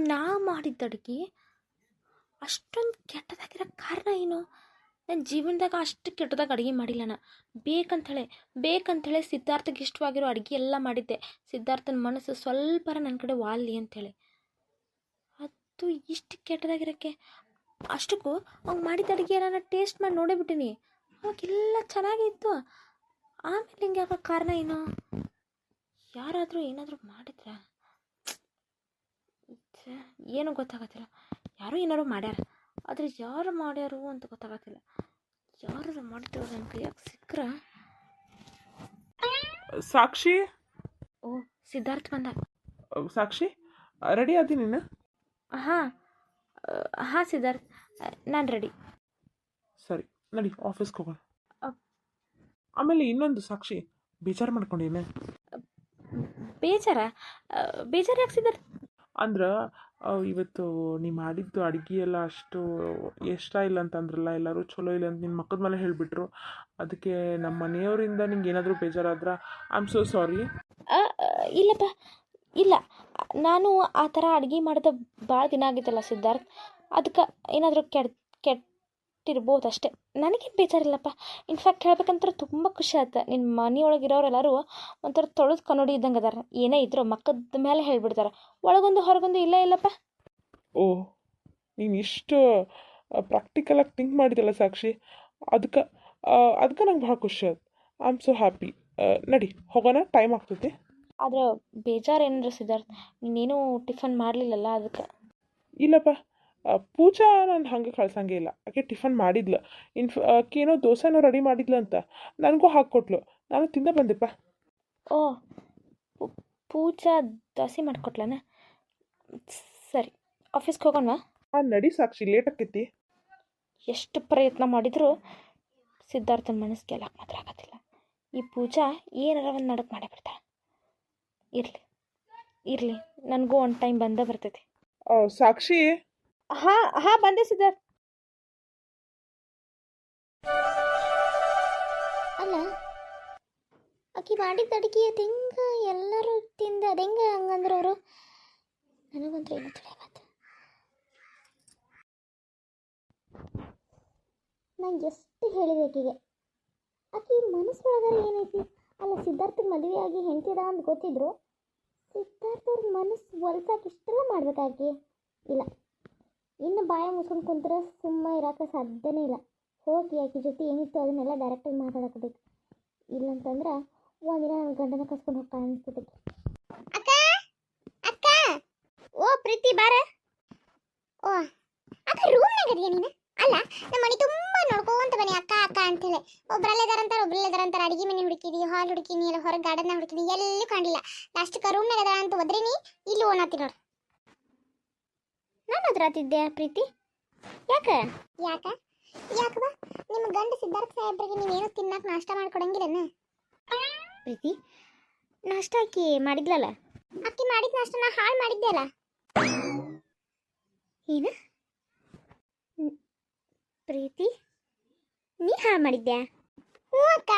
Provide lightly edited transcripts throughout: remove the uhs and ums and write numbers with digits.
ನಾ ಮಾಡಿದ್ದ ಅಡುಗೆ ಅಷ್ಟೊಂದು ಕೆಟ್ಟದಾಗಿರೋ ಕಾರಣ ಏನು? ನನ್ನ ಜೀವನದಾಗ ಅಷ್ಟು ಕೆಟ್ಟದಾಗ ಅಡುಗೆ ಮಾಡಿಲ್ಲ ನಾ. ಬೇಕಂತೇಳಿ ಸಿದ್ಧಾರ್ಥಗೆ ಇಷ್ಟವಾಗಿರೋ ಅಡುಗೆ ಎಲ್ಲ ಮಾಡಿದ್ದೆ. ಸಿದ್ಧಾರ್ಥನ ಮನಸ್ಸು ಸ್ವಲ್ಪರ ನನ್ನ ಕಡೆ ವಾಲಿ ಅಂಥೇಳಿ. ಅದು ಇಷ್ಟು ಕೆಟ್ಟದಾಗಿರೋಕ್ಕೆ ಅಷ್ಟಕ್ಕೂ ಅವ್ನು ಮಾಡಿದ ಅಡುಗೆ ನಾನು ಟೇಸ್ಟ್ ಮಾಡಿ ನೋಡೇ ಬಿಟ್ಟಿನಿ. ಅವಾಗೆಲ್ಲ ಚೆನ್ನಾಗೇ ಇತ್ತು. ಆಮೇಲೆ ಹಿಂಗೆ ಆಗೋ ಕಾರಣ ಏನು? ಯಾರಾದರೂ ಏನಾದರೂ ಮಾಡಿದ್ರ ಏನೂ ಗೊತ್ತಾಗತ್ತಿಲ್ಲ. ಯಾರೋ ಏನಾರು ಮಾಡ್ಯಾರ, ಆದರೆ ಯಾರು ಮಾಡ್ಯಾರು ಅಂತ ಗೊತ್ತಾಗತ್ತಿಲ್ಲ. ಯಾರು ಮಾಡಿದ್ರು ನನ್ನ ಕೈಯಾಗ ಸಿಕ್ಕರ. ಸಾಕ್ಷಿ, ಓ ಸಿದ್ಧಾರ್ಥ್ ಬಂದ. ಸಾಕ್ಷಿ ರೆಡಿ ಆದಿ ನೀನು? ಹಾಂ ಹಾಂ ಸಿದ್ಧಾರ್ಥ್, ನಾನು ರೆಡಿ. ಸರಿ ನಡಿ ಆಫೀಸ್ಗೆ ಹೋಗೋಣ. ಅಪ್. ಆಮೇಲೆ ಇನ್ನೊಂದು ಸಾಕ್ಷಿ, ಬೇಜಾರು ಮಾಡ್ಕೊಂಡೇನೆ? ಬೇಜಾರ ಯಾಕೆ ಸಿದ್ಧಾರ್ಥ್? ಅಂದ್ರೆ ಇವತ್ತು ನೀ ಮಾಡಿದ್ದು ಅಡುಗೆ ಎಲ್ಲ ಅಷ್ಟು ಇಷ್ಟ ಇಲ್ಲ ಅಂತಂದ್ರಲ್ಲ, ಎಲ್ಲರೂ ಚಲೋ ಇಲ್ಲ ಅಂತ ನಿನ್ನ ಮಕ್ಕದ ಮೇಲೆ ಹೇಳಿಬಿಟ್ರು. ಅದಕ್ಕೆ ನಮ್ಮ ಮನೆಯವರಿಂದ ನಿಂಗೆ ಏನಾದರೂ ಬೇಜಾರಾದ್ರೆ ಐ ಆಮ್ ಸೋ ಸಾರಿ. ಇಲ್ಲಪ್ಪ, ಇಲ್ಲ. ನಾನು ಆ ಥರ ಅಡುಗೆ ಮಾಡಿದ ಭಾಳ ದಿನ ಆಗಿತ್ತಲ್ಲ ಸಿದ್ಧಾರ್ಥ್, ಅದಕ್ಕೆ ಏನಾದರೂ ಕೆಟ್ಟಿರ್ಬೋದು ಅಷ್ಟೇ. ನನಗೇನು ಬೇಜಾರಿಲ್ಲಪ್ಪ. ಇನ್ಫ್ಯಾಕ್ಟ್ ಹೇಳ್ಬೇಕಂದ್ರೆ ತುಂಬ ಖುಷಿ ಆಯ್ತು. ನಿನ್ನ ಮನೆಯೊಳಗಿರೋರೆಲ್ಲರೂ ಒಂಥರ ತೊಳೆದು ಕನ್ನಡಿ ಇದ್ದಂಗೆ ಅದಾರ. ಏನೇ ಇದ್ರು ಮಕ್ಕದ ಮೇಲೆ ಹೇಳಿಬಿಡ್ತಾರೆ, ಒಳಗೊಂದು ಹೊರಗೊಂದು ಇಲ್ಲ ಇಲ್ಲಪ್ಪ. ಓ, ನೀನು ಇಷ್ಟು ಪ್ರಾಕ್ಟಿಕಲಾಗಿ ಥಿಂಕ್ ಮಾಡಿದಲ್ಲ ಸಾಕ್ಷಿ, ಅದಕ್ಕೆ ನಂಗೆ ಭಾಳ ಖುಷಿ ಆಯ್ತು. I am so happy. ನಡಿ ಹೋಗೋಣ, ಟೈಮ್ ಆಗ್ತೈತಿ. ಆದ್ರೆ ಬೇಜಾರು ಏನ್ರಿ ಸಿದ್ಧಾರ್ಥ್, ನೀನೇನು ಟಿಫನ್ ಮಾಡಲಿಲ್ಲಲ್ಲ ಅದಕ್ಕೆ. ಇಲ್ಲಪ್ಪ, ಪೂಜಾ ನಾನು ಹಂಗೆ ಕಳ್ಸಂಗೆ ಇಲ್ಲ. ಆಕೆ ಟಿಫನ್ ಮಾಡಿದ್ಲು. ಆಕೆನೋ ದೋಸೆನೋ ರೆಡಿ ಮಾಡಿದ್ಲು ಅಂತ ನನಗೂ ಹಾಕ್ಕೊಟ್ಲು. ನಾನು ತಿಂದ ಬಂದೆಪ್ಪ. ಓ, ಪೂಜಾ ದೋಸೆ ಮಾಡಿಕೊಟ್ಲನ? ಸರಿ, ಆಫೀಸ್ಗೆ ಹೋಗೋಣ. ಹಾಂ ನಡಿ ಸಾಕ್ಷಿ, ಲೇಟ್ ಆಕೈತಿ. ಎಷ್ಟು ಪ್ರಯತ್ನ ಮಾಡಿದರೂ ಸಿದ್ಧಾರ್ಥನ ಮನಸ್ಸು ಗೆಲ್ಲಕ್ಕೆ ಮಾತ್ರ ಆಗತ್ತಿಲ್ಲ. ಈ ಪೂಜಾ ಏನಾರ ಒಂದು ನಡಕ್ ಮಾಡೇ ಬಿಡ್ತಾಳೆ. ಇರಲಿ, ನನಗೂ ಒಂದು ಟೈಮ್ ಬಂದೇ ಬರ್ತೈತಿ. ಸಾಕ್ಷಿ. ಹಾಂ ಬಂದೆ ಸಿದ್ಧಾರ್ಥ್. ಅಲ್ಲ, ಆಕಿ ಮಾಡಿದ ಅಡುಗೆ ಅದು ಹೆಂಗೆ ಎಲ್ಲರೂ ತಿಂದು ಅದು ಹೆಂಗೆ ಹಂಗಂದ್ರೆ ಅವರು, ನನಗಂತೂ ಏನು ತಿಳಿಯಬಾರ್ದು. ನಾನು ಎಷ್ಟು ಹೇಳಿದೆ ಆಕೆಗೆ, ಆಕೆ ಮನಸ್ಸೊಳಗಾರ ಏನೈತಿ? ಅಲ್ಲ, ಸಿದ್ಧಾರ್ಥಗೆ ಮದುವೆ ಆಗಿ ಹೆಂಡತಿದ ಅಂತ ಗೊತ್ತಿದ್ರು ಸಿದ್ಧಾರ್ಥವ್ರ ಮನಸ್ಸು ಒಲ್ಸಕ್ಕೆ ಇಷ್ಟೆಲ್ಲ ಮಾಡ್ಬೇಕಾಕಿ? ಇಲ್ಲ, ಇನ್ನು ಬಾಯ ಮುಚ್ಕೊಂಡು ಕುಂತ್ರೆ ಸುಮ್ಮ ಇರೋಕೆ ಸಾಧ್ಯನೇ ಇಲ್ಲ. ಹೋಗಿ ಆಕೆ ಜೊತೆ ಏನಿತ್ತು ಅದನ್ನೆಲ್ಲ ಡೈರೆಕ್ಟಾಗಿ ಮಾತಾಡಕೋಬೇಕು. ಇಲ್ಲಂತಂದ್ರೆ ಒಂದಿನ ನನ್ನ ಗಂಡನ ಕಸ್ಕೊಂಡು ಹೋಗ್ತಾ ಅನಿಸ್ತೈತಿ. ಅಕ್ಕ ಅಕ್ಕ, ಓ ಪ್ರೀತಿ ಬಾರ. ಓ ಅಕ್ಕ, ರೂಮ್ನಾಗ ಇದೆಯಾ ನೀನು? ಅಲ್ಲ, ನಮ್ಮ ಮನೆ ತುಂಬ ನೋಡ್ಕೊಂತ ಬನ್ನಿ ಅಕ್ಕ ಅಕ್ಕ ಅಂತೇಳಿ. ಒಬ್ರಲ್ಲಿದಾರಂತಾರೆ ಅಡಿಗೆ ಮನೆ ಹುಡುಕಿದಿ, ಹಾಲ್ ಹುಡುಕಿನಿ, ಎಲ್ಲ ಹೊರಗೆ ಗಾರ್ಡನ್ನ ಹುಡುಕಿನಿ, ಎಲ್ಲೂ ಕಾಣಲಿಲ್ಲ. ಲಾಸ್ಟ್ಗೆ ರೂಮ್ನಾಗ ಅದಾಳ ಅಂತ ಒದ್ರಿನಿ, ಇಲ್ಲಿ ಓನಾತಿ ನೋಡ್ರಿ. ನಾನು ಅದ್ರಾತಿದ್ದೆ ಪ್ರೀತಿ. ಯಾಕವಾ ನಿಮ್ಮ ಗಂಡ ಸಿದ್ಧಾರ್ಥ ಸಾಹೇಬ್ರಿಗೆ ನೀವೇನು ತಿನ್ನಕ್ಕೆ ನಾಷ್ಟ ಮಾಡ್ಕೊಡಂಗಿಲ್ಲನ? ಪ್ರೀತಿ, ನಾಷ್ಟ ಆಕಿ ಮಾಡಿದ್ಲಲ್ಲ, ಆಕಿ ಮಾಡಿದ ನಾಷ್ಟ ನಾ ಹಾಳು ಮಾಡಿದ್ದೆ ಅಲ್ಲ. ಏನು ಪ್ರೀತಿ, ನೀ ಹಾಳು ಮಾಡಿದ್ಯಾ? ಹ್ಞೂ ಅಕ್ಕ,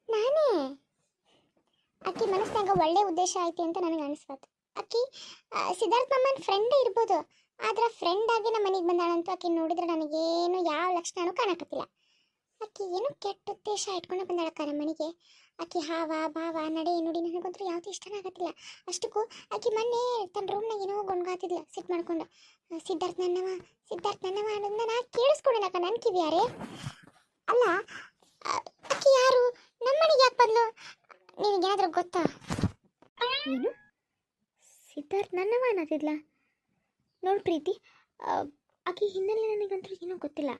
ನಾನೇ. ಆಕಿ ಮನಸ್ಸಿನಾಗ ಒಳ್ಳೆ ಉದ್ದೇಶ ಐತಿ ಅಂತ ನನಗೆ ಅನಿಸ್ಬಾರ್ದು. ಆಕಿ ಸಿದ್ಧಾರ್ಥ ಮಾಮನ ಫ್ರೆಂಡ್ ಇರ್ಬೋದು, ಆದ್ರೆ ಫ್ರೆಂಡ್ ಆಗಿ ನಮ್ಮ ಮನೆಗೆ ಬಂದಾಳಂತೂ ಆಕಿ ನೋಡಿದ್ರೆ ನನಗೇನು ಯಾವ ಲಕ್ಷಣನೂ ಕಾಣಕತ್ತಿಲ್ಲ. ಆಕಿ ಏನೋ ಕೆಟ್ಟ ಉದ್ದೇಶ ಇಟ್ಕೊಂಡು ಬಂದಾಳಕ್ಕ ನಮ್ಮ ಮನೆಗೆ. ಆಕಿ ಹಾವ ಭಾವ ನಡೆ ನುಡಿ ನನಗಂತೂ ಯಾವುದು ಇಷ್ಟನೇ ಆಗತ್ತಿಲ್ಲ. ಅಷ್ಟಕ್ಕೂ ಆಕಿ ಮೊನ್ನೆ ತನ್ನ ರೂಮ್ನಾಗ ಏನೋ ಗೊಣ್ಗಾತಿದ್ಲ ಸಿಟ್ಟು ಮಾಡ್ಕೊಂಡು. ಸಿದ್ಧಾರ್ಥ ನನ್ನವ ಅನ್ನೋದನ್ನ ನಾ ಕೇಳಿಸ್ಕೊಂಡೇನಕ್ಕ ನನ್ನ ಕಿವಿಯಾರೆ. ಅಲ್ಲ, ಆಕಿ ಯಾರು? ನಮ್ಮ ಮನೆಗೆ ಯಾಕೆ ಬಂದ್ಲು? ನಿನಗೇನಾದ್ರೂ ಗೊತ್ತಾ? ಏನು ಸಿದ್ಧಾರ್ಥ ನನ್ನವ ಅನ್ನತಿದ್ಲ? ನೋಡಿ ಪ್ರೀತಿ, ಆಕಿ ಹಿನ್ನೆಲೆ ನನಗಂತೂ ಏನೂ ಗೊತ್ತಿಲ್ಲ.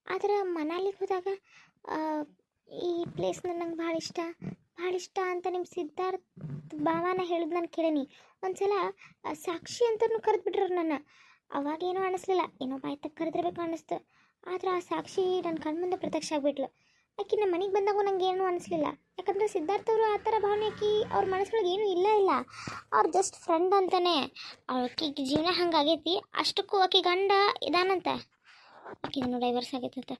ಆದ್ರೆ ಮನಾಲಿಗೆ ಹೋದಾಗ ಈ ಪ್ಲೇಸ್ ನನಗೆ ಭಾಳ ಇಷ್ಟ ಅಂತ ನಿಮ್ಮ ಸಿದ್ಧಾರ್ಥ ಭಾವನ ಹೇಳಿದ್ ನಾನು ಕೇಳೀನಿ. ಒಂದ್ಸಲ ಸಾಕ್ಷಿ ಅಂತಲೂ ಕರೆದ್ಬಿಟ್ರು ನನ್ನ. ಅವಾಗೇನೂ ಅನ್ನಿಸ್ಲಿಲ್ಲ, ಏನೋ ಬಾಯ್ ತಕ್ಕ ಕರೆದಿರ್ಬೇಕು ಅನ್ನಿಸ್ತು. ಆದ್ರೆ ಆ ಸಾಕ್ಷಿ ನನ್ನ ಕಣ್ಮುಂದೆ ಪ್ರತ್ಯಕ್ಷ ಆಗಿಬಿಟ್ಲು. ಆಕಿ ನಮ್ಮ ಮನೆಗೆ ಬಂದಾಗೂ ನನಗೆ ಏನೂ ಅನ್ನಿಸ್ಲಿಲ್ಲ. ಯಾಕಂದರೆ ಸಿದ್ಧಾರ್ಥ ಅವರು ಆ ಥರ ಭಾವನೆ ಆಕಿ ಅವ್ರ ಮನಸ್ಸೊಳಗೆ ಏನೂ ಇಲ್ಲ. ಅವ್ರು ಜಸ್ಟ್ ಫ್ರೆಂಡ್ ಅಂತಾನೆ. ಆಕಿಗೆ ಜೀವನ ಹಂಗಾಗೈತಿ. ಅಷ್ಟಕ್ಕೂ ಆಕಿ ಗಂಡ ಇದಾನಂತ, ಆಕಿಗೆ ಡೈವರ್ಸ್ ಆಗೈತಂತ.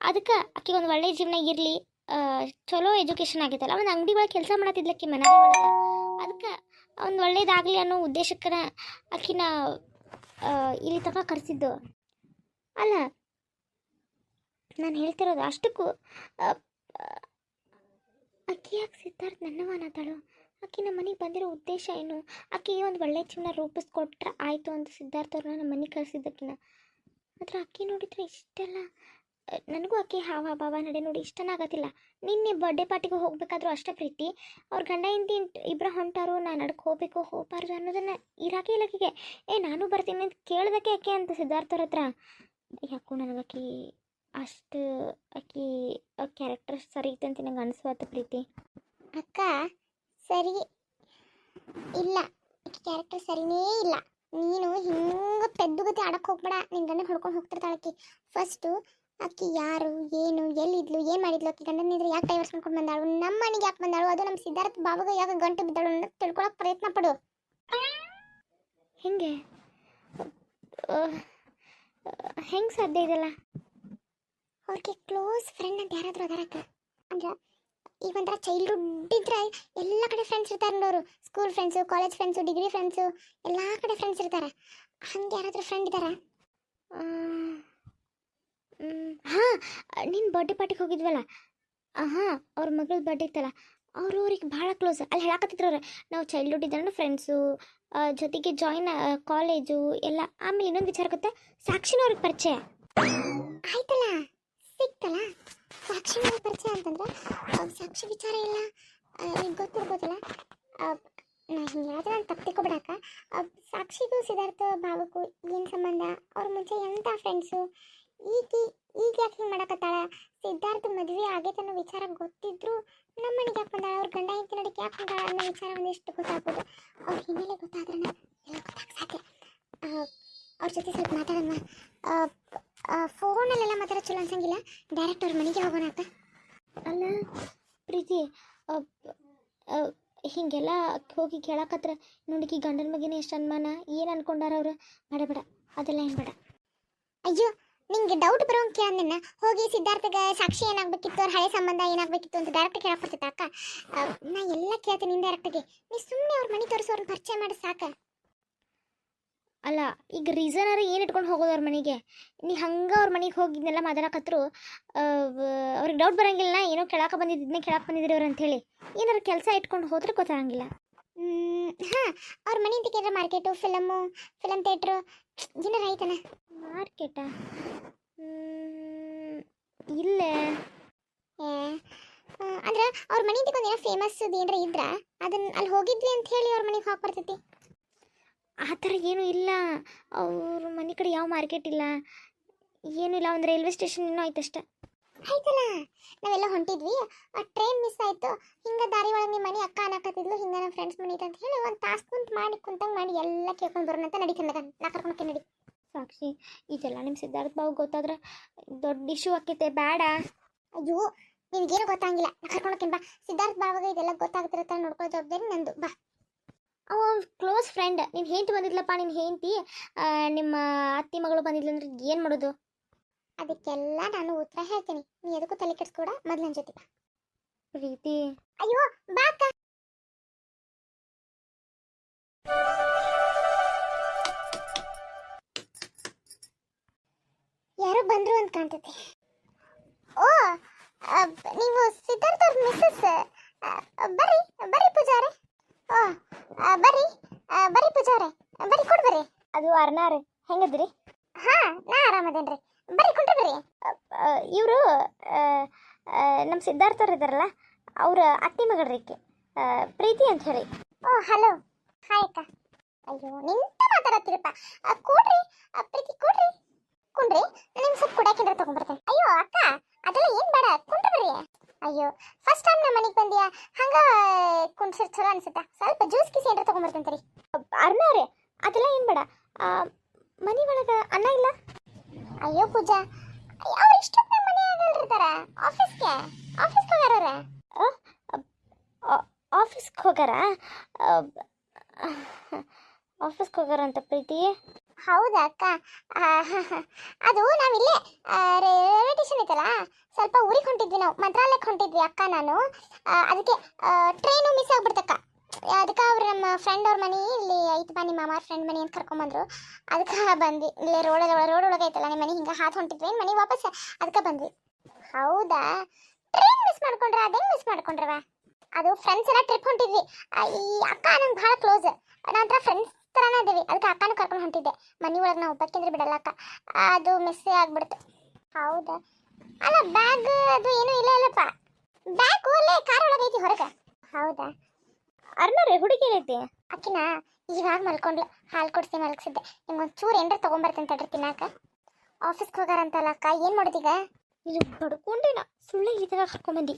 ಅದಕ್ಕೆ ಆಕಿಗೆ ಒಂದು ಒಳ್ಳೆ ಜೀವನ ಇರಲಿ, ಚಲೋ ಎಜುಕೇಷನ್ ಆಗೈತಲ್ಲ, ಒಂದು ಅಂಗಡಿ ಒಳಗೆ ಕೆಲಸ ಮಾಡತ್ತಿದ್ಲಕ್ಕಿ ಮನೆ ಒಳಗೆ. ಅದಕ್ಕೆ ಒಂದು ಒಳ್ಳೇದಾಗಲಿ ಅನ್ನೋ ಉದ್ದೇಶಕ್ಕೆ ಆಕಿನ ಇಲ್ಲಿ ತನಕ ಕರೆಸಿದ್ದು. ಅಲ್ಲ, ನಾನು ಹೇಳ್ತಿರೋದು ಅಷ್ಟಕ್ಕೂ ಅಕ್ಕಿ ಯಾಕೆ ಸಿದ್ಧಾರ್ಥ ನನ್ನವನಾದಳು? ಆಕೆ ನಮ್ಮ ಮನೆಗೆ ಬಂದಿರೋ ಉದ್ದೇಶ ಏನು? ಆಕೆಗೆ ಒಂದು ಒಳ್ಳೆ ಜೀವನ ರೂಪಿಸ್ಕೊಟ್ರೆ ಆಯಿತು ಅಂತ ಸಿದ್ಧಾರ್ಥ ಅವ್ರನ್ನ ನಮ್ಮ ಮನೆಗೆ ಕಳಿಸಿದ್ದಕ್ಕಿನ. ಆದರೆ ಅಕ್ಕಿ ನೋಡಿದರೆ ಇಷ್ಟೆಲ್ಲ ನನಗೂ ಆಕೆ ಹಾವ ಭಾವ ನಡೆ ನೋಡಿ ಇಷ್ಟನಾಗತ್ತಿಲ್ಲ. ನಿನ್ನೆ ಬರ್ಡೇ ಪಾರ್ಟಿಗೆ ಹೋಗ್ಬೇಕಾದ್ರೂ ಅಷ್ಟೇ ಪ್ರೀತಿ. ಅವ್ರ ಗಂಡ ಹಿಂದಿ ಇಬ್ಬರ ಹೊಂಟಾರು, ನಾನು ನಡಕ್ಕೆ ಹೋಗ್ಬೇಕು ಹೋಗಬಾರ್ದು ಅನ್ನೋದನ್ನು ಇರಾಕೆ ಇಲಾಖೆಗೆ ನಾನು ಬರ್ತೀನಿ ಅಂತ ಕೇಳ್ದಕ್ಕೆ ಆಕೆ ಅಂತ ಸಿದ್ಧಾರ್ಥವ್ರ ಹತ್ರ. ಯಾಕೋ ನನಗೆ ಅಷ್ಟು ಆಕಿ ಕ್ಯಾರೆಕ್ಟರ್ ಸರಿ ಐತೆ ಅಂತ ನಂಗೆ ಅನಿಸ್ವಾತು ಪ್ರೀತಿ. ಅಕ್ಕ ಸರಿ ಇಲ್ಲ, ಆಕೆ ಕ್ಯಾರೆಕ್ಟರ್ ಸರಿನೇ ಇಲ್ಲ. ನೀನು ಹಿಂಗೆ ಪೆದ್ದುಗತಿ ಆಡಕ್ಕೆ ಹೋಗ್ಬೇಡ. ನಿನ್ನ ಗಂಡನ ಹೊಡ್ಕೊಂಡು ಹೋಗ್ತಿರ್ತಾಳೆ ಆಕಿ. ಫಸ್ಟು ಆಕಿ ಯಾರು, ಏನು, ಎಲ್ಲಿದ್ಲು, ಏನು ಮಾಡಿದ್ಲು, ಆಕಿ ಗಂಡನಿದ್ರೆ ಯಾಕೆ ಡೈವರ್ಸ್ ಮಾಡ್ಕೊಂಡು ಬಂದಾಳು, ನಮ್ಮ ಮನೆಗೆ ಯಾಕೆ ಬಂದಾಳು, ಅದು ನಮ್ಮ ಸಿದ್ಧಾರ್ಥ ಬಾಬಾಗ ಯಾಕೆ ಗಂಟು ಬಿದ್ದಾಳು ಅಂತ ತಿಳ್ಕೊಳಕ್ಕೆ ಪ್ರಯತ್ನ ಪಡು. ಹೆಂಗೆ ಹೆಂಗೆ ಸಾಧ್ಯ ಇದೆಲ್ಲ? ಅವ್ರಿಗೆ ಕ್ಲೋಸ್ ಫ್ರೆಂಡ್ ಅಂತ ಯಾರಾದರೂ ಅದಾರಕ್ಕ. ಅಂದ್ರೆ ಈಗ ಒಂಥರ ಚೈಲ್ಡ್ಹುಡ್ ಇದ್ರೆ ಎಲ್ಲ ಕಡೆ ಫ್ರೆಂಡ್ಸ್ ಇರ್ತಾರೆ ನೋಡೋರು. School friends, college friends, degree friends, ಎಲ್ಲ ಕಡೆ ಫ್ರೆಂಡ್ಸ್ ಇರ್ತಾರೆ. ಹಂಗೆ ಯಾರಾದರೂ ಫ್ರೆಂಡ್ ಇದ್ದಾರಾ? ಹಾಂ, ನಿನ್ನ ಬರ್ಡೇ ಪಾರ್ಟಿಗೆ ಹೋಗಿದ್ವಲ್ಲ, ಹಾಂ, ಅವ್ರ ಮಗಳ ಬರ್ಡೇ ಇತ್ತಲ್ಲ, ಅವ್ರಿಗೆ ಭಾಳ ಕ್ಲೋಸ್. ಅಲ್ಲಿ ಹೇಳಕತ್ತಿದ್ರು ಅವ್ರು, ನಾವು ಚೈಲ್ಡ್ಹುಡ್ ಇದ್ದಂಡು ಫ್ರೆಂಡ್ಸು, ಜೊತೆಗೆ ಜಾಯಿನ್ ಕಾಲೇಜು ಎಲ್ಲ. ಆಮೇಲೆ ಇನ್ನೊಂದು ವಿಚಾರ ಗೊತ್ತಾ, ಸಾಕ್ಷಿನೂ ಅವ್ರಿಗೆ ಪರಿಚಯ ಆಯ್ತಲ್ಲ, ಸಿಕ್ತಲ್ಲ. ಸಾಕ್ಷಿನ ಪರಿಚಯ ಅಂತಂದ್ರೆ ಸಾಕ್ಷಿ ವಿಚಾರ ಎಲ್ಲ ಈಗ ಗೊತ್ತಿರ್ಬೋದಲ್ಲ. ನಾ ಹಿಂಗೆ ಹೇಳಿದ್ರೆ ನಾನು ತಪ್ಪು ತಿಳ್ಕೊಬಿಡಾಕ. ಸಾಕ್ಷಿಗೂ ಸಿದ್ಧಾರ್ಥ ಭಾವಕ್ಕೂ ಏನು ಸಂಬಂಧ? ಅವ್ರ ಮುಂಚೆ ಎಂಥ ಫ್ರೆಂಡ್ಸು? ಈಗ ಯಾಕೆ ಹಿಂಗೆ ಮಾಡಕತ್ತಾಳ? ಸಿದ್ಧಾರ್ಥ ಮದುವೆ ಆಗೈತೆ ಅನ್ನೋ ವಿಚಾರ ಗೊತ್ತಿದ್ರು ನಮ್ಮ ಮನೆಗೆ ಯಾಕೆ ಬಂದಾಳ? ಅವ್ರ ಗಂಡ ಹೆಂಡತಿ ನಡಿಗೆ ಯಾಕೆ ಬಂದಾಳ ಅನ್ನೋ ವಿಚಾರ ಒಂದಿಷ್ಟು ಗೊತ್ತಾಗ್ಬೋದು. ಅವ್ರ ಹಿನ್ನೆಲೆ ಗೊತ್ತಾದ್ರೆ ಎಲ್ಲ ಗೊತ್ತಾಗ ಸಾಧ್ಯ. ಅವ್ರ ಜೊತೆ ಸ್ವಲ್ಪ ಮಾತಾಡೋಣ. ಫೋನಲ್ಲೆಲ್ಲ ಮಾತಾಡೋ ಚಲೋ ಅನ್ಸಂಗಿಲ್ಲ. ಡೈರೆಕ್ಟ್ ಅವ್ರ ಮನೆಗೆ ಹೋಗೋಣ ಅಕ್ಕ. ಅಲ್ಲ ಪ್ರೀತಿ, ಹೀಗೆಲ್ಲ ಹೋಗಿ ಕೇಳಕತ್ರ ನೋಡಿಕಿ ಗಂಡನ ಮಗನೇ ಎಷ್ಟು ಅನುಮಾನ, ಏನು ಅನ್ಕೊಂಡಾರ ಅವ್ರು? ಬೇಡ ಬೇಡ, ಅದೆಲ್ಲ ಏನು ಬೇಡ. ಅಯ್ಯೋ, ನಿಂಗೆ ಡೌಟ್ ಬರೋಂಗೆ ಕೇಳಂದಿನ ಹೋಗಿ ಸಿದ್ಧಾರ್ಥಗೆ ಸಾಕ್ಷಿ ಏನಾಗಬೇಕಿತ್ತು, ಅವ್ರ ಹಳೆ ಸಂಬಂಧ ಏನಾಗಬೇಕಿತ್ತು ಅಂತ ಡೈರೆಕ್ಟ್ ಕೇಳಕ್ಕೆ ಬರ್ತೈತೆ ಅಕ್ಕ. ನಾ ಎಲ್ಲ ಕೇಳ್ತೀನಿ ಇಂಡೈರೆಕ್ಟಾಗಿ. ನೀ ಸುಮ್ಮನೆ ಅವ್ರ ಮನೆ ತೋರಿಸಿ ಅವ್ರನ್ನ ಪರಿಚಯ ಮಾಡಿ ಸಾಕ. ಅಲ್ಲ, ಈಗ ರೀಸನರ ಏನು ಇಟ್ಕೊಂಡು ಹೋಗೋದು ಅವ್ರ ಮನೆಗೆ? ನೀ ಹಂಗೆ ಅವ್ರ ಮನೆಗೆ ಹೋಗಿದ್ನೆಲ್ಲ ಮಾತಾಡಕತ್ರು ಅವ್ರಿಗೆ ಡೌಟ್ ಬರೋಂಗಿಲ್ಲ. ಏನೋ ಕೇಳಕ್ಕೆ ಬಂದಿದ್ದನ್ನೇ ಕೇಳಕ್ಕೆ ಬಂದಿದ್ರಿ ಅವ್ರು ಅಂಥೇಳಿ. ಏನಾರು ಕೆಲಸ ಇಟ್ಕೊಂಡು ಹೋದ್ರೆ ಗೊತ್ತಾಗಂಗಿಲ್ಲ. ಹಾಂ, ಅವ್ರ ಮನೆ ಅಂತ ಕೇಳಿದ್ರೆ ಮಾರ್ಕೆಟು, ಫಿಲಮ್ ಥಿಯೇಟ್ರು ಏನಾರು ಆಯ್ತಾನ? ಮಾರ್ಕೆಟಾ? ಇಲ್ಲೇ ಅಂದ್ರೆ ಅವ್ರ ಮನೆ ಒಂದು ಏನೋ ಫೇಮಸ್ ಏನಾರ ಇದ್ರ ಅದನ್ನ ಅಲ್ಲಿ ಹೋಗಿದ್ವಿ ಅಂತ ಹೇಳಿ ಅವ್ರ ಮನೆಗೆ ಹೋಗಿ ಬರ್ತೈತಿ. ಆ ಥರ ಏನೂ ಇಲ್ಲ. ಅವ್ರ ಮನೆ ಕಡೆ ಯಾವ ಮಾರ್ಕೆಟ್ ಇಲ್ಲ, ಏನೂ ಇಲ್ಲ. ಒಂದು ರೈಲ್ವೆ ಸ್ಟೇಷನ್ ಇನ್ನೂ ಆಯ್ತಷ್ಟೆ. ಆಯ್ತಲ್ಲ, ನಾವೆಲ್ಲ ಹೊಂಟಿದ್ವಿ, ಆ ಟ್ರೈನ್ ಮಿಸ್ ಆಯಿತು. ಹಿಂಗೆ ದಾರಿ ಒಳಗೆ ನಿಮ್ಮ ಮನೆ ಅಕ್ಕ ಅನ್ನಕತ್ತಿದ್ಲು, ಹಿಂಗೆ ನಮ್ಮ ಫ್ರೆಂಡ್ಸ್ ಮನೆ ಅಂತ ಹೇಳಿ ಒಂದು ತಾಸು ಕುಂತಂಗೆ ಮಾಡಿ ಎಲ್ಲ ಕೇಳ್ಕೊಂಡು ಬರೋಣ ಅಂತ ನಡೀತಂದಾಗ ನಾ ಕರ್ಕೊಂಡೋಕೆ ನಡಿ. ಸಾಕ್ಷಿ, ಇದೆಲ್ಲ ನಿಮ್ಮ ಸಿದ್ಧಾರ್ಥ ಬಾವು ಗೊತ್ತಾದ್ರೆ ದೊಡ್ಡ ಇಶ್ಯೂ ಆಕೈತೆ, ಬೇಡ. ಅಯ್ಯೋ, ನಿನಗೇನು ಗೊತ್ತಾಗಿಲ್ಲ, ನಾ ಕರ್ಕೊಂಡೋಕೇನು ಬಾ. ಸಿದ್ಧಾರ್ಥ ಬಾವಾಗ ಇದೆಲ್ಲ ಗೊತ್ತಾಗ್ತಿರತ್ತ ನೋಡ್ಕೊಳ್ಳೋ ಜವಾಬ್ದಾರಿ ನಂದು, ಬಾ. ಅವ ಕ್ಲೋಸ್ ಫ್ರೆಂಡ್. ನೀನು ಹೆಂಡತಿ ಬಂದಿದ್ಲಪ್ಪ, ನಿನ್ನ ಹೆಂಡತಿ ನಿಮ್ಮ ಅತ್ತಿ ಮಗಳು ಬಂದಿದ್ಲು ಅಂದ್ರೆ ಏನು ಮಾಡೋದು? ಅದಕ್ಕೆಲ್ಲ ನಾನು ಉತ್ತರ ಹೇಳ್ತೀನಿ. ನೀ ಎದಕ್ಕೂ ತಲೆ ಕೆಡಿಸ್ಕೊಡ, ಮೊದಲು ನನ್ನ ಜೊತೆ ಬಾ. ಪ್ರೀತಿ, ಅಯ್ಯೋ ಬಾ ಅಕ್ಕ. ಯಾರೋ ಬಂದ್ರು ಅಂತ ಕಾಣ್ತೈತಿ. ಓ, ನೀವು ಸಿದ್ಧಾರ್ಥ ಅವ್ರ ಮಿಸ್ಸಸ್? ಬರ್ರಿ ಬರ್ರಿ ಪೂಜಾರೆ. ಓ, ಬರ್ರಿ ಪೂಜಾರೆ, ಬರ್ರಿ ಕೊಡ್ ಬರ್ರಿ. ಅದು ಅರ್ನಾರ್, ಹೆಂಗದ್ರಿ? ಹಾ, ನಾ ಆರಾಮದೇನ್ರಿ. ಬರ್ರಿ ಕುಂಟ್ರಿ ಬರ್ರಿ. ಇವರು ನಮ್ಮ ಸಿದ್ಧಾರ್ಥ ಅವ್ರು ಇದ್ದಾರಲ್ಲ, ಅವ್ರ ಅತ್ತಿ ಮಗಳ್ರಿಕೆ ಪ್ರೀತಿ ಅಂತ ಹೇಳಿ. ಓ, ಹಲೋ, ಹಾಯ್ ಅಕ್ಕ. ಅಯ್ಯೋ, ನಿಂತ ಮಾತಾಡತ್ತೀರಪ್ಪ. ಕೊಡ್ರಿ ಪ್ರೀತಿ, ಕೊಡ್ರಿ. ಕುಂಡ್ರಿ, ನಿಮ್ಗೆ ಸ್ವಲ್ಪ ಕುಡಾಕಿಂದ್ರೆ ತಗೊಂಡ್ಬರ್ತೇನೆ. ಅಯ್ಯೋ ಅಕ್ಕ, ಅದೆಲ್ಲ ಏನು ಬೇಡ, ಕುಂಟ್ರಿ ಬರ್ರಿ. ಅಯ್ಯೋ, ಫಸ್ಟ್ ಟೈಮ್ ನಮ್ಮ ಮನೆಗೆ ಬಂದ್ಯಾ, ಹಂಗ ಕುಂಡ್ಸಿರ್ ಚಲೋ ಅನ್ಸುತ್ತಾ? ಸ್ವಲ್ಪ ಜ್ಯೂಸ್ ಕಿಸಿ ಏನ್ರ ತಗೊಂಡ್ಬರ್ತೇನೆ ರೀ. ಅರ್ನಾರೇ, ಅದೆಲ್ಲ ಏನು ಬೇಡ. ಮನೆ ಒಳಗೆ ಅನ್ನ ಇಲ್ಲ? ಅಯ್ಯೋ ಪೂಜಾ, ಅವ್ರು ಇಷ್ಟೊತ್ತು ನಮ್ಮ ಮನೆ ಆಗಲ್ರಿರ್ತಾರ. ಆಫೀಸ್ಗೆ ಹೋಗಾರ. ಆಫೀಸ್ಗೆ ಹೋಗಾರ? ಆಫೀಸ್ಗೆ ಹೋಗಾರ ಅಂತ ಪ್ರೀತಿ? ಹೌದಾ ಅಕ್ಕ? ಅದು ನಾವಿಲ್ಲೇ ರೈಲ್ವೆ ಸ್ಟೇಷನ್ ಐತಲ್ಲ, ಸ್ವಲ್ಪ ಊರಿಗೆ ಹೊಂಟಿದ್ವಿ, ನಾವು ಮಂತ್ರಾಲಯಕ್ಕೆ ಹೊಂಟಿದ್ವಿ ಅಕ್ಕ ನಾನು. ಅದಕ್ಕೆ ಟ್ರೈನು ಮಿಸ್ ಆಗ್ಬಿಡ್ತಕ್ಕ. ಅದಕ್ಕೆ ಅವ್ರು ನಮ್ಮ ಫ್ರೆಂಡ್ ಅವ್ರ ಮನೆ ಇಲ್ಲಿ ಐತಪ್ಪ, ನಿಮ್ಮ ಮಾಮಾರ ಫ್ರೆಂಡ್ ಮನೆ ಅಂತ ಕರ್ಕೊಂಬಂದ್ರು. ಅದಕ್ಕೆ ಬಂದ್ವಿ. ಇಲ್ಲೇ ರೋಡ್ ಒಳಗೆ ಐತಲ್ಲ ನಿಮ್ಮ ಮನೆ, ಹಿಂಗೆ ಹಾದು ಹೊಂಟಿದ್ವಿ ಮನೆ ವಾಪಸ್, ಅದಕ್ಕೆ ಬಂದ್ವಿ. ಹೌದಾ, ಟ್ರೈನ್ ಮಿಸ್ ಮಾಡ್ಕೊಂಡ್ರ? ಅದೇನು ಮಿಸ್ ಮಾಡ್ಕೊಂಡ್ರವ? ಅದು ಫ್ರೆಂಡ್ಸ್ ಎಲ್ಲ ಟ್ರಿಪ್ ಹೊಂಟಿದ್ವಿ. ಈ ಅಕ್ಕ ನಂಗೆ ಭಾಳ ಕ್ಲೋಸ್, ನಂತರ ಫ್ರೆಂಡ್ಸ್ ಥರನೇ ಅದೇವಿ. ಅದಕ್ಕೆ ಅಕ್ಕನೂ ಕರ್ಕೊಂಡು ಹೊಂಟಿದ್ದೆ. ಮನೆ ಒಳಗೆ ನಾವು ಒಬ್ಬಾಕಿಂದ್ರೆ ಬಿಡಲ್ಲ ಅಕ್ಕ, ಅದು ಮಿಸ್ಸೇ ಆಗ್ಬಿಡ್ತು. ಹೌದಾ, ಅಲ್ಲ ಬ್ಯಾಗ್ ಅದು ಏನೂ ಇಲ್ಲ ಇಲ್ಲಪ್ಪ. ಬ್ಯಾಗ್ ಅಲ್ಲೇ ಕಾರ್ ಒಳಗೆ ಐತಿ ಹೊರಗೆ. ಹೌದಾ, ಅರ್ನವ್ರೆ ಹುಡುಗಿ ಏನೈತಿ? ಅಕ್ಕಿನ ಇವಾಗ ಮಲ್ಕೊಂಡ್ಲು, ಹಾಲು ಕೊಡಿಸಿ ಮಲಗಿಸಿದ್ದೆ. ನಿಮ್ಗೊಂದು ಚೂರು ಏನಾರ ತೊಗೊಂಬರ್ತೇನೆ ತಡ್ರಿ ತಿನ್ನಾಕ. ಆಫೀಸ್ಗೆ ಹೋಗಾರಂತಲ್ಲ ಅಕ್ಕ, ಏನು ಮಾಡೋದೀಗ? ಇದು ಬಡ್ಕೊಂಡೇನ ಸುಳ್ಳು ಈ ಥರ ಕರ್ಕೊಂಬಂದು.